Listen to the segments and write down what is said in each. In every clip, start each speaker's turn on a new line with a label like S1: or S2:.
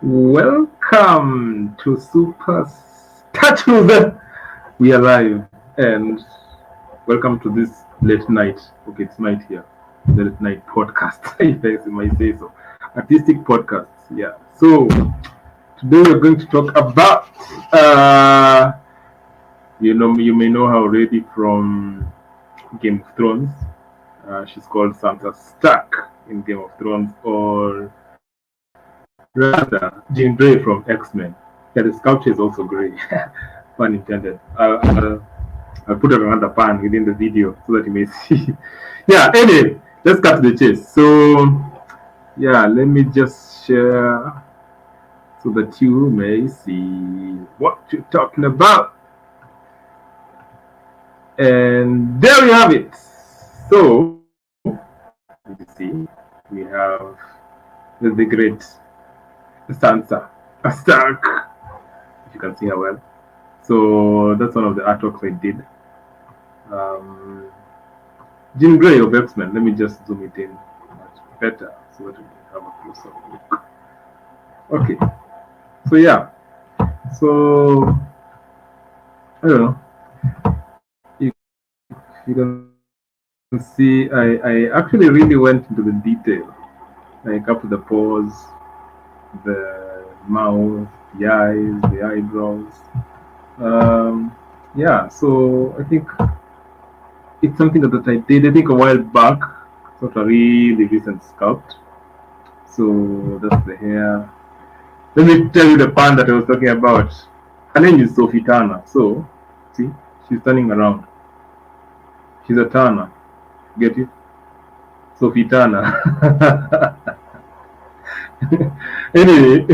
S1: Welcome to Super Statues. We are live and welcome to this late night. Okay, it's night here. The late night podcast, if I might say so. Artistic podcasts. Yeah. So today we're going to talk about. You may know her already from Game of Thrones. She's called Sansa Stark in Game of Thrones, or rather, Jean Grey from X-Men. Yeah, the sculpture is also grey. Pun intended. I'll put another pan within the video so that you may see. Yeah, anyway, let's cut to the chase. So, yeah, let me just share so that you may see what you're talking about. And there we have it. So, you see, we have the great Sansa, a Stark, if you can see her well. So that's one of the artworks I did. Um, Jean Grey of X-Men. Let me just zoom it in much better so that we can have a closer look. Okay. So yeah. So I don't know if you can see. I actually really went into the detail, like up to the pores, the mouth, the eyes, the eyebrows. Yeah. So I think it's something that I did. I think a while back. It's not a really recent sculpt. So that's the hair. Let me tell you the pan that I was talking about. Her name is Sophie Turner. So, see, she's turning around. She's a Turner. Get it? Sophie Turner. Anyway,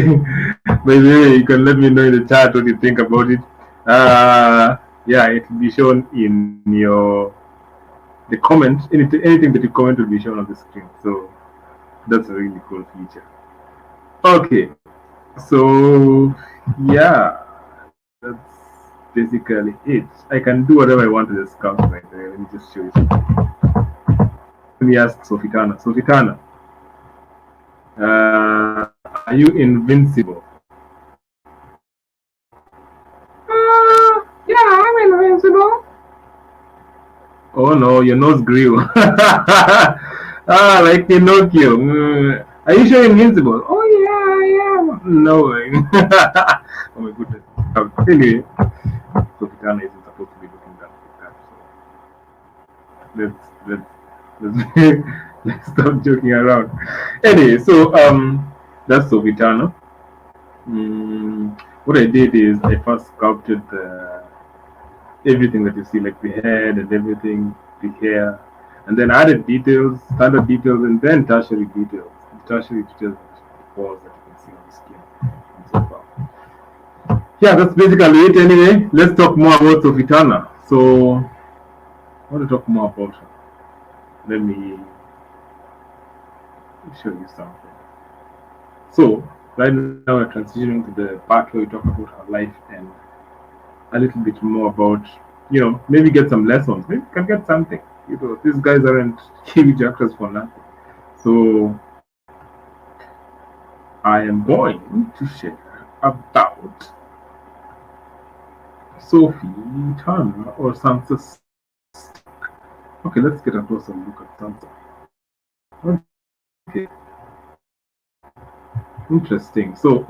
S1: by the way, you can let me know in the chat what you think about it. Yeah, it will be shown in the comment. Anything that you comment will be shown on the screen. So that's a really cool feature. Okay, so yeah, that's basically it. I can do whatever I want to the sculpt right there. Let me just show you something. Let me ask Sophie Turner. Sophie Turner, are you invincible? Yeah, I'm invincible. Oh no, your nose grew. Like Pinocchio. Are you sure you're invincible? Oh yeah, I am. No way. Oh my goodness. Anyway, Sophie Turner isn't supposed to be looking that like that. So let's let's stop joking around. Anyway, so that's Sophie Turner. What I did is I first sculpted everything that you see, like the head and everything, the hair, and then added details, standard details, and then tertiary details. The tertiary details are the pores that you can see on the skin and so forth. Yeah, that's basically it. Anyway, let's talk more about Sophie Turner. So, I want to talk more about her. Let me show you something. So, right now we're transitioning to the part where we talk about her life and a little bit more about, maybe get some lessons. Maybe you can get something. These guys aren't huge actors for nothing. So, I am going to share about Sophie Turner or Sansa Stark. Okay, let's get a closer look at Sansa. Okay, interesting. So,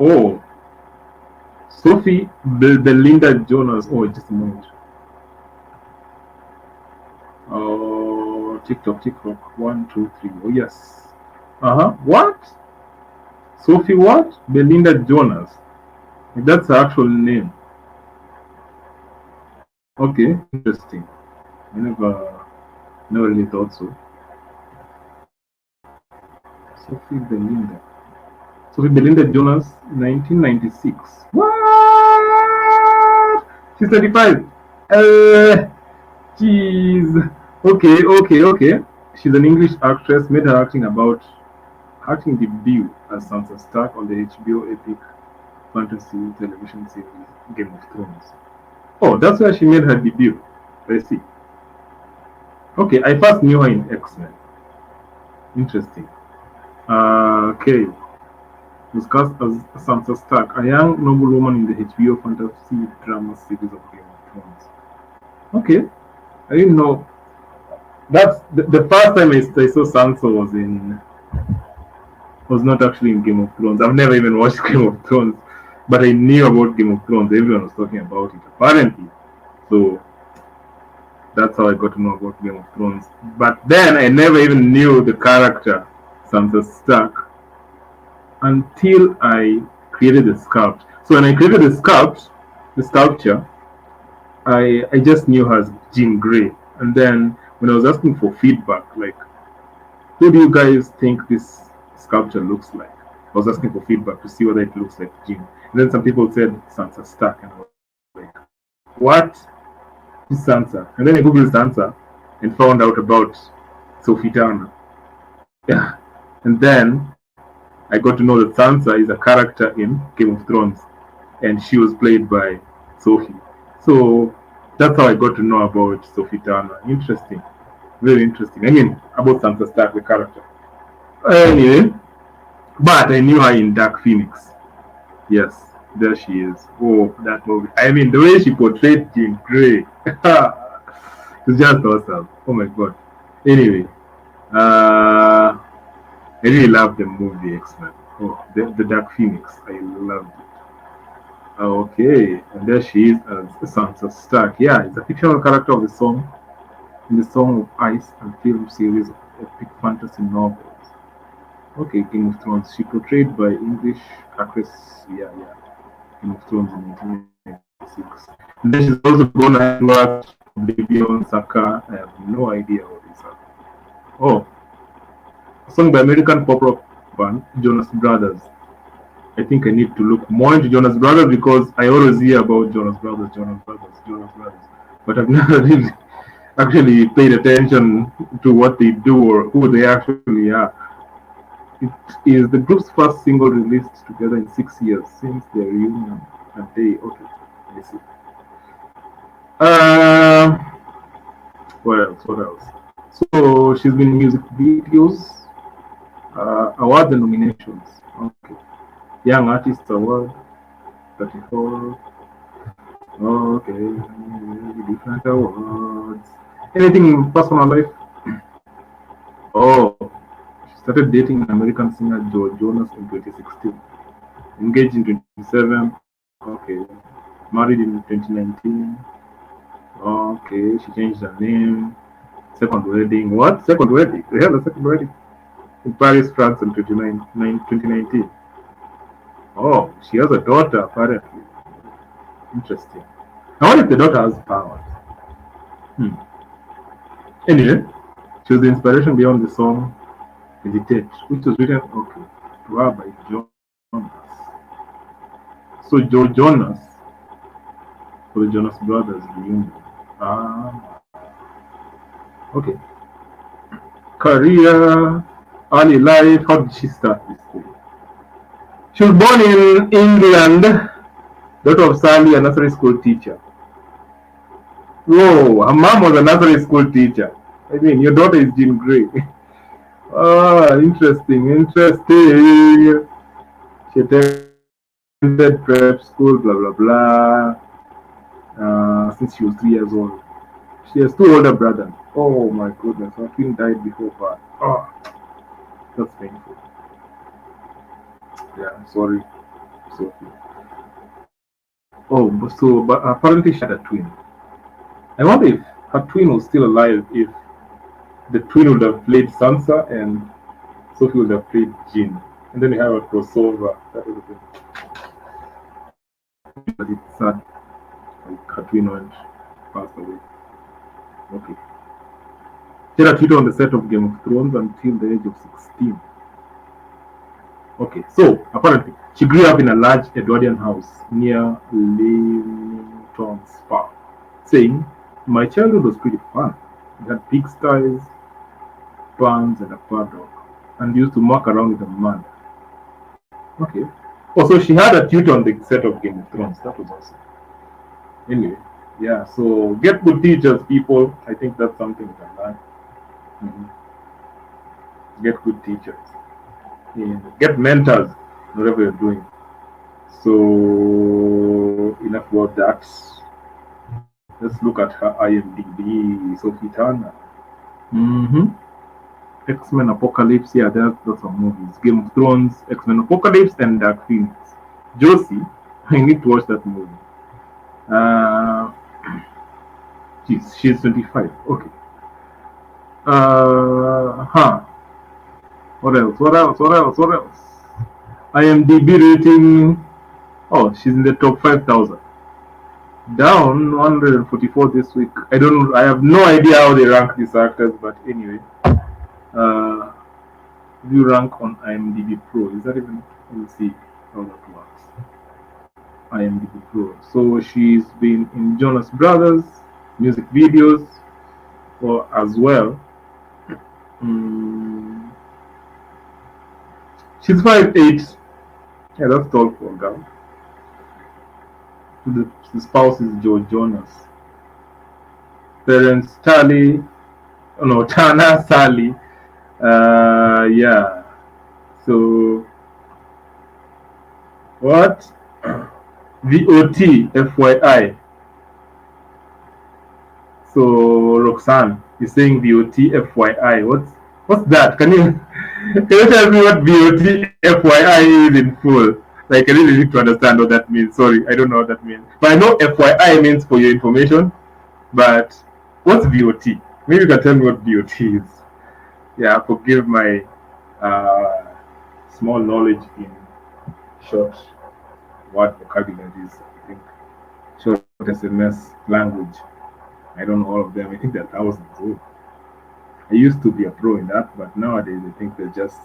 S1: Sophie Belinda Jonas. Oh, just a moment. Oh, TikTok. 1, 2, 3. Oh, yes. What? Sophie what? Belinda Jonas. That's her actual name. Okay, interesting. I never really thought so. Sophie Belinda. Sophie Belinda Jonas, 1996. What? She's 35. Jeez. Okay. She's an English actress. Made her acting debut as Sansa Stark on the HBO epic fantasy television series Game of Thrones. Oh, that's where she made her debut. I see. Okay, I first knew her in X-Men. Interesting. Okay. was cast as Sansa Stark, a young noblewoman in the HBO fantasy drama series of Game of Thrones. Okay, I didn't know. That's the first time I saw Sansa was not actually in Game of Thrones. I've never even watched Game of Thrones, but I knew about Game of Thrones. Everyone was talking about it apparently. So that's how I got to know about Game of Thrones. But then I never even knew the character Sansa Stark until I created the sculpt. So when I created the sculpture, I just knew her as Jean Grey. And then when I was asking for feedback, like, who do you guys think this sculpture looks like? I was asking for feedback to see whether it looks like Jean. And then some people said Sansa Stark, and I was like, what? Who's Sansa? And then I googled Sansa and found out about Sophie Turner. Yeah. And then I got to know that Sansa is a character in Game of Thrones, and she was played by Sophie. So that's how I got to know about Sophie Turner. Interesting, very interesting. I mean, about Sansa Stark, the character. Anyway, but I knew her in Dark Phoenix. Yes, there she is. Oh, that movie. I mean, the way she portrayed Jean Grey, it's just awesome. Oh my god. Anyway, I really love the movie X Men. Oh, the Dark Phoenix. I loved it. Okay, and there she is as Sansa Stark. Yeah, it's a fictional character of the song in the Song of Ice and film series of epic fantasy novels. Okay, Game of Thrones. She portrayed by English actress. Yeah, yeah. Game of Thrones in 1996. And then she's also gone on to act Oblivion, Saka. I have no idea what these are. Oh, a song by American pop rock band Jonas Brothers. I think I need to look more into Jonas Brothers because I always hear about Jonas Brothers, Jonas Brothers, Jonas Brothers. But I've never really actually paid attention to what they do or who they actually are. It is the group's first single released together in 6 years since their reunion. And they, okay, I see. Uh, what else? What else? So she's been in music videos, awards and nominations. Okay. Young Artist Award, 34. Okay, different awards. Anything in personal life? Oh, she started dating American singer Joe Jonas in 2016. Engaged in 2017. Okay. Married in 2019. Okay, she changed her name. Second wedding. What? Second wedding? They had a second wedding in Paris, France in 2019. Oh, she has a daughter apparently. Interesting. I wonder if the daughter has powers. Hmm. Anyway, she was the inspiration behind the song Hesitate, which was written to her by Jonas. So Joe Jonas for the Jonas Brothers reunion. Ah, okay. Career, early life. How did she start this thing? She was born in England, daughter of Sally, a nursery school teacher. Whoa, her mom was a nursery school teacher. I mean, your daughter is Jean Grey. Ah, interesting, interesting. She attended prep school, blah, blah, blah, since she was 3 years old. She has two older brothers. Oh my goodness, her twin died before birth. Oh, that's painful. Yeah, sorry, Sophie. Oh, but apparently she had a twin. I wonder if her twin was still alive, if the twin would have played Sansa and Sophie would have played Jean. And then we have a crossover. That would have been. But it's sad. Like her twin went passed away. Okay. She had a tutor on the set of Game of Thrones until the age of 16. Okay, so apparently she grew up in a large Edwardian house near Leamington Spa, saying, "My childhood was pretty fun. We had pigsties, barns, and a paddock, and used to muck around with a mud." Okay. Oh, so she had a tutor on the set of Game of Thrones. That was awesome. Anyway, yeah, so get good teachers, people. I think that's something we can learn. Mhm. Get good teachers. Yeah. Get mentors. whatever you're doing. So enough about that. Let's look at her IMDb. Sophie Turner. Mm-hmm. X-Men Apocalypse. Yeah, that's some movies. Game of Thrones, X-Men Apocalypse, and Dark Phoenix. Josie, I need to watch that movie. Uh, she's 25. Okay. Huh. What else? What else? What else? What else? IMDb rating. Oh, she's in the top 5,000. Down 144 this week. I don't. I have no idea how they rank these actors, but anyway. Uh, View rank on IMDb Pro. Is that even? Let me see how that works. IMDb Pro. So she's been in Jonas Brothers music videos, or as well. Mm, she's 5'8". Yeah, that's tall for a girl. The spouse is Joe Jonas. Parents Charlie, oh no, Tana Sally. Yeah. So what? VOT FYI. So Roxanne is saying VOT FYI. What's that? Can you tell me what VOT FYI is in full? Like I really need to understand what that means. Sorry, I don't know what that means. But I know FYI means for your information. But what's VOT? Maybe you can tell me what VOT is. Yeah, forgive my uh, small knowledge in short word vocabularies. I think short SMS language. I don't know all of them. I think there are thousands. Oh, I used to be a pro in that, but nowadays I think they're just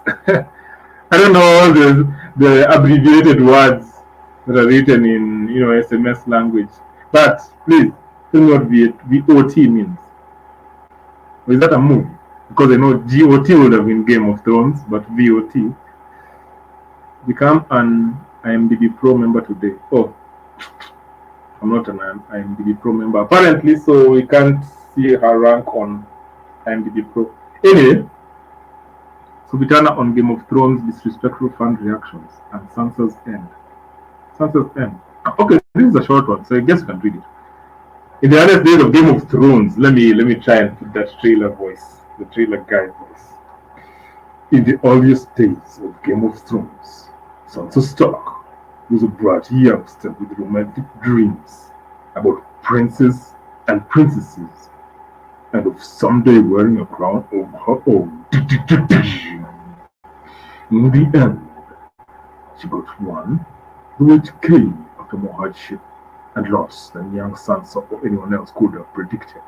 S1: I don't know all the abbreviated words that are written in SMS language. But please tell me what VOT means. Or is that a movie? Because I know GOT would have been Game of Thrones, but VOT. Become an IMDb Pro member today. Oh, I'm not an IMDb Pro member apparently, so we can't see her rank on IMDb Pro. Anyway, Sophie Turner on Game of Thrones disrespectful fan reactions and Sansa's end. Sansa's end. Okay, this is a short one, so I guess you can read it. In the earliest days of Game of Thrones, let me try and put that trailer voice, the trailer guy voice. In the earliest days of Game of Thrones, Sansa Stark was a bright youngster with romantic dreams about princes and princesses, and of someday wearing a crown of her own. In the end, she got one, which came after more hardship and loss than young Sansa or anyone else could have predicted.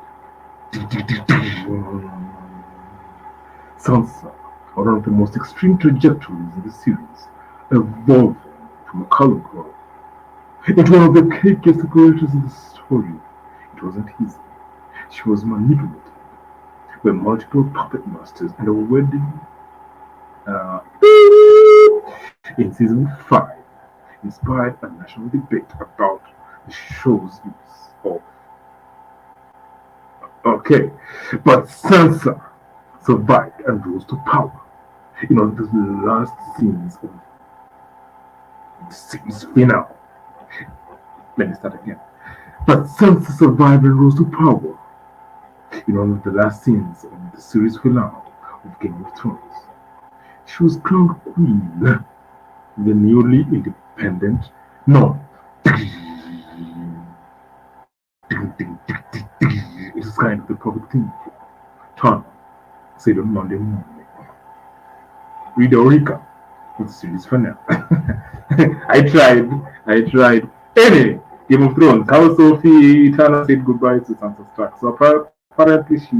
S1: Sansa, on one of the most extreme trajectories in the series, evolving from a color girl into one of the cakiest characters in the story. It wasn't easy. She was manipulated by multiple puppet masters and a wedding in season 5 inspired a national debate about the show's use of. Okay, but Sansa survived and rose to power in one of the last scenes of the series finale. Let me start again. But Sansa survived and rose to power in one of the last scenes of the series finale of Game of Thrones. She was crowned queen, the newly independent. No. It is kind of the perfect thing for Turner said on Monday morning. Read Eureka for the series finale. I tried. Anyway, Game of Thrones. How Sophie Turner said goodbye to Sansa Stark. So apparently she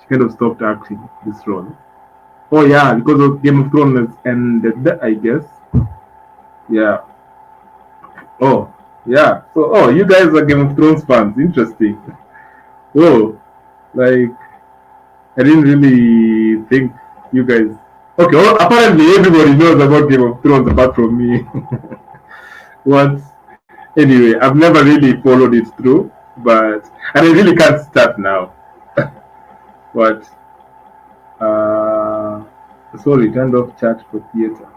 S1: kind of stopped acting this role. Oh yeah, because of Game of Thrones ended, I guess. Yeah. Oh yeah. So you guys are Game of Thrones fans. Interesting. Oh, like I didn't really think you guys. Okay. Well, apparently everybody knows about Game of Thrones apart from me. What? Anyway, I've never really followed it through, and I really can't start now. But sorry, turned off chat for theater.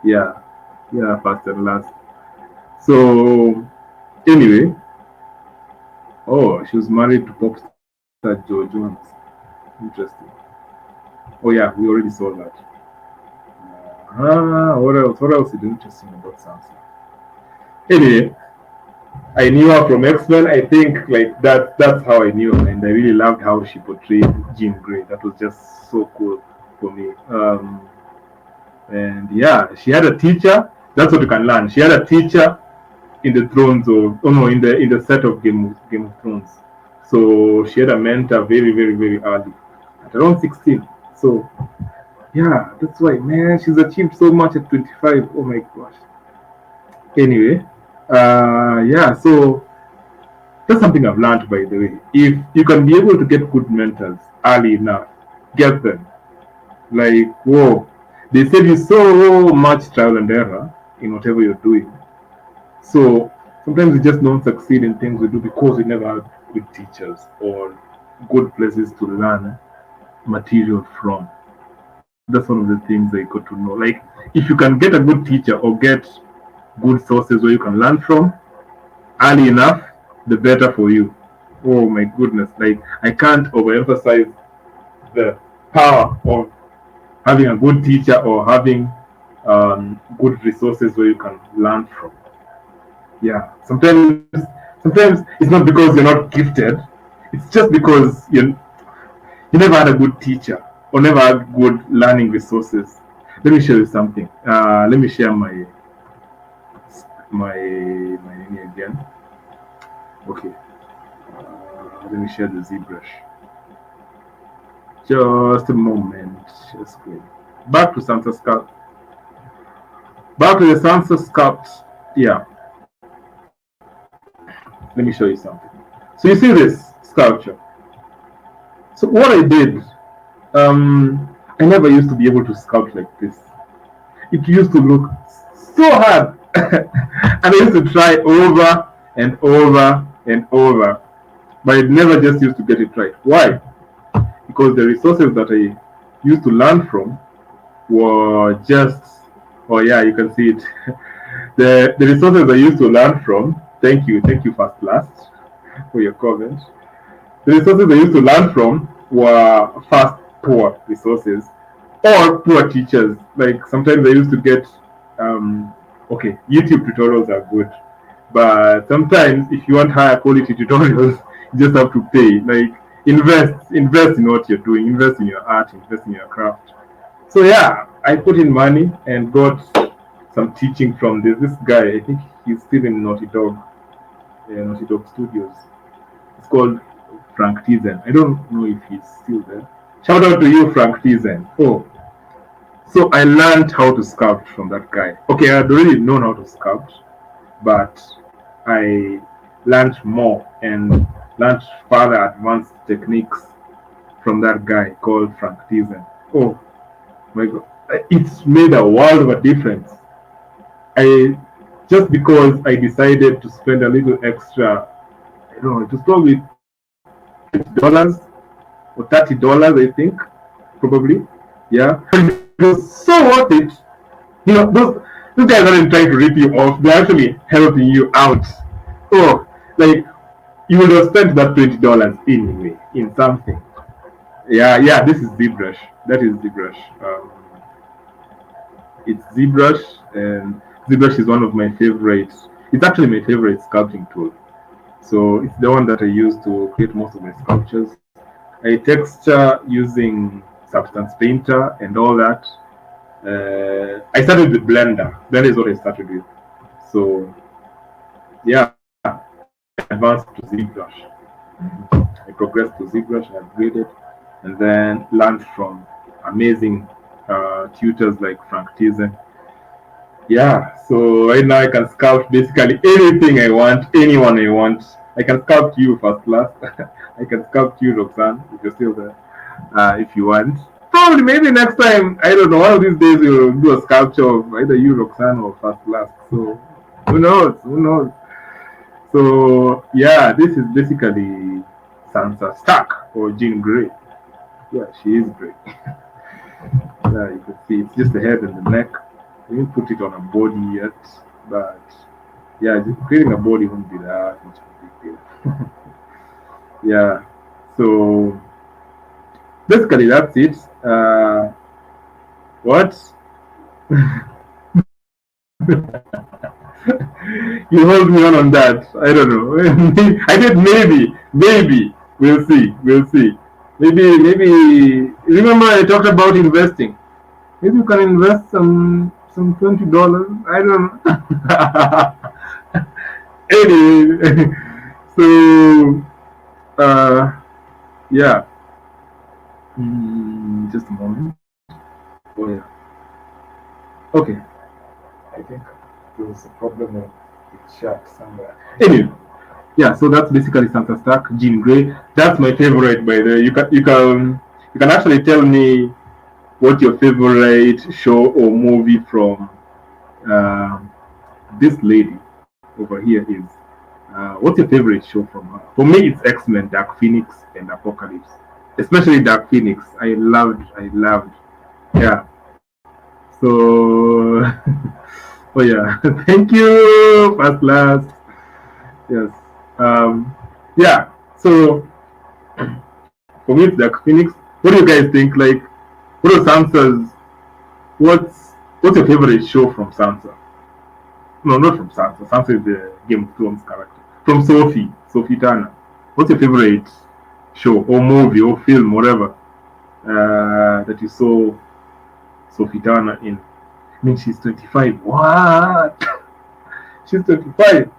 S1: Yeah, yeah, first and last. So anyway, oh, she was married to pop star Joe Jones. Interesting. Oh yeah, we already saw that. What else? What else is interesting about Sansa? Anyway, I knew her from X Men. I think like that's how I knew her, and I really loved how she portrayed Jean Grey. That was just so cool for me. And yeah, she had a teacher. That's what you can learn. She had a teacher in the Thrones of oh no in the set of Game of Thrones. So she had a mentor very early at around 16. So yeah, that's why man she's achieved so much at 25. Oh my gosh. Anyway, yeah. So that's something I've learned by the way. If you can be able to get good mentors early enough, get them. Like whoa, they save you so much trial and error in whatever you're doing. So sometimes we just don't succeed in things we do because we never had good teachers or good places to learn material from. That's one of the things I got to know. Like if you can get a good teacher or get good sources where you can learn from early enough, the better for you. Oh my goodness. Like I can't overemphasize the power of having a good teacher or having good resources where you can learn from. Yeah, sometimes it's not because you're not gifted. It's just because you never had a good teacher or never had good learning resources. Let me show you something. Let me share my name again. Okay, let me share the ZBrush. Just a moment. Just wait. Back to Sansa sculpt. Back to the Sansa sculpt. Yeah, let me show you something. So you see this sculpture. So what I did, I never used to be able to sculpt like this. It used to look so hard, and I used to try over and over and over, but I never just used to get it right. Why? Because the resources that I used to learn from were just, oh yeah, you can see it. The resources I used to learn from. Thank you, first last for your comment. The resources I used to learn from were first poor resources or poor teachers. Like sometimes I used to get, okay, YouTube tutorials are good, but sometimes if you want higher quality tutorials, you just have to pay. Like invest in what you're doing, invest in your art, invest in your craft. So yeah, I put in money and got some teaching from this guy. I think he's still in Naughty Dog Studios. It's called Frank Tizen. I don't know if he's still there. Shout out to you, Frank Tizen. Oh, so I learned how to sculpt from that guy. Okay, I had already known how to sculpt, but I learned more and learned further advanced techniques from that guy called Frank Tizen. Oh my god, it's made a world of a difference. I just because I decided to spend a little extra, I don't know, it was probably $20 or $30, I think, probably. Yeah, it was so worth it. You know, those guys aren't trying to rip you off; they're actually helping you out. Oh, like you would have spent that $20 anyway in something. Yeah, yeah. This is ZBrush. That is ZBrush. It's ZBrush, and ZBrush is one of my favorites. It's actually my favorite sculpting tool. So it's the one that I use to create most of my sculptures. I texture using Substance Painter and all that. I started with Blender. That is what I started with. So yeah, then I advanced to ZBrush. I progressed to ZBrush, I upgraded, and then learned from amazing tutors like Frank Tizen. Yeah, so right now I can sculpt basically anything I want, anyone I want. I can sculpt you first class. I can sculpt you, Roxanne, if you're still there, if you want. Probably maybe next time, I don't know, one of these days we'll do a sculpture of either you, Roxanne, or first class. So who knows? Who knows? So yeah, this is basically Sansa Stark or Jean Grey. Yeah, she is great. Yeah, you can see it's just the head and the neck. We didn't put it on a body yet, but yeah, just creating a body won't be that much of a big deal. Yeah, so basically that's it. What? You hold me on that. I don't know. I did maybe. We'll see. We'll see. Maybe. Remember I talked about investing. Maybe you can invest some $20. I don't know. Anyway, so yeah. Just a moment. Oh yeah. Okay. I think there was a problem with chat somewhere. Anyway, yeah. So that's basically Santa Stark, Jean Grey. That's my favorite, by the way. You can actually tell me what your favorite show or movie from uh, this lady over here is. What's your favorite show from her? For me, it's X Men, Dark Phoenix, and Apocalypse. Especially Dark Phoenix. I loved. Yeah. So, oh yeah. Thank you, first class. Yes. Yeah. So, for me, it's Dark Phoenix. What do you guys think? Like, what are Sansa's? What's your favorite show from Sansa? No, not from Sansa. Sansa is the Game of Thrones character. From Sophie Turner. What's your favorite show or movie or film, whatever, that you saw Sophie Turner in? I mean, she's 25. What? She's 25.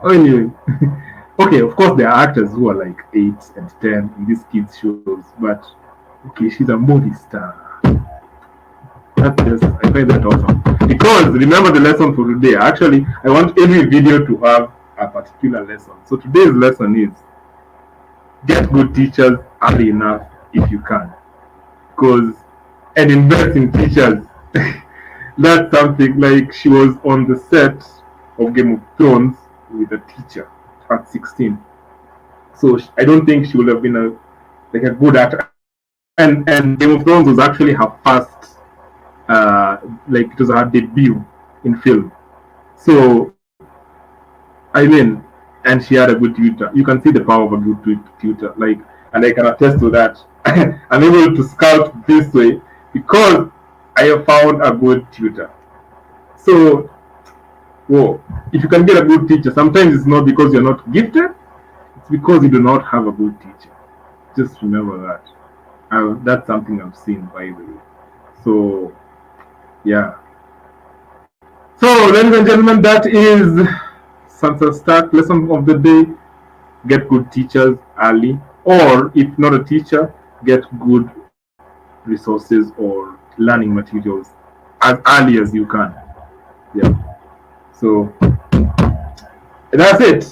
S1: Anyway. Okay, of course, there are actors who are like 8 and 10 in these kids' shows, but okay, she's a movie star. That's just, I find that awesome. Because remember the lesson for today. Actually, I want every video to have a particular lesson. So today's lesson is get good teachers early enough if you can. Because and invest in teachers. That's something like she was on the set of Game of Thrones with a teacher at 16. So I don't think she would have been a good actor. And Game of Thrones was actually her first like it was her debut in film. So I mean, and she had a good tutor. You can see the power of a good tutor. Like, and I can attest to that. I'm able to sculpt this way because I have found a good tutor. So, whoa, if you can get a good teacher, sometimes it's not because you're not gifted, it's because you do not have a good teacher. Just remember that. That's something I've seen, by the way. So, yeah. So, ladies and gentlemen, that is Sansa Stark lesson of the day. Get good teachers early, or if not a teacher, get good resources or learning materials as early as you can. Yeah. So that's it.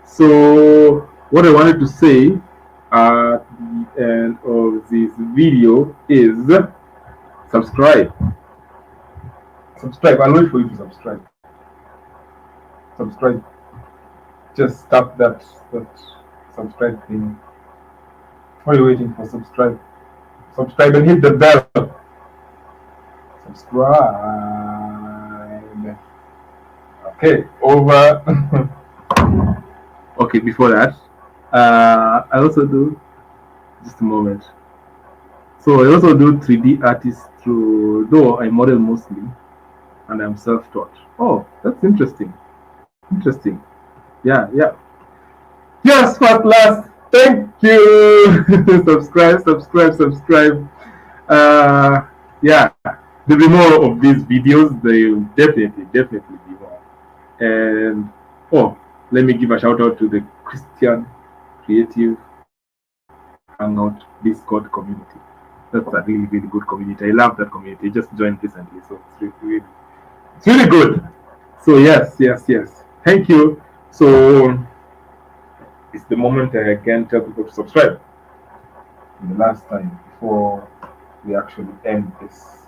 S1: So what I wanted to say at the end of this video is subscribe. Subscribe. I'll wait for you to subscribe. Subscribe. Just tap that subscribe thing. What are you waiting for? Subscribe. Subscribe and hit the bell. Subscribe. Okay, over. Okay, before that, I also do, just a moment. So I also do 3D artist through, though I model mostly, and I'm self-taught. Oh, that's interesting. Interesting. Yeah. Yes, first class. Thank you. subscribe. Yeah, there'll be more of these videos. There will definitely be more. And let me give a shout out to the Christian Creative Hangout Discord community. That's a really good community. I love that community. I just joined recently, so it's really good. So yes. Thank you. So it's the moment I again tell people to subscribe. The last time before we actually end this.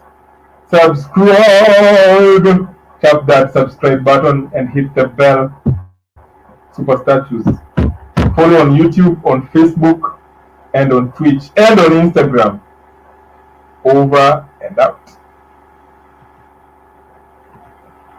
S1: Subscribe! Tap that subscribe button and hit the bell. Super statues. Follow on YouTube, on Facebook, and on Twitch, and on Instagram. Over and and out.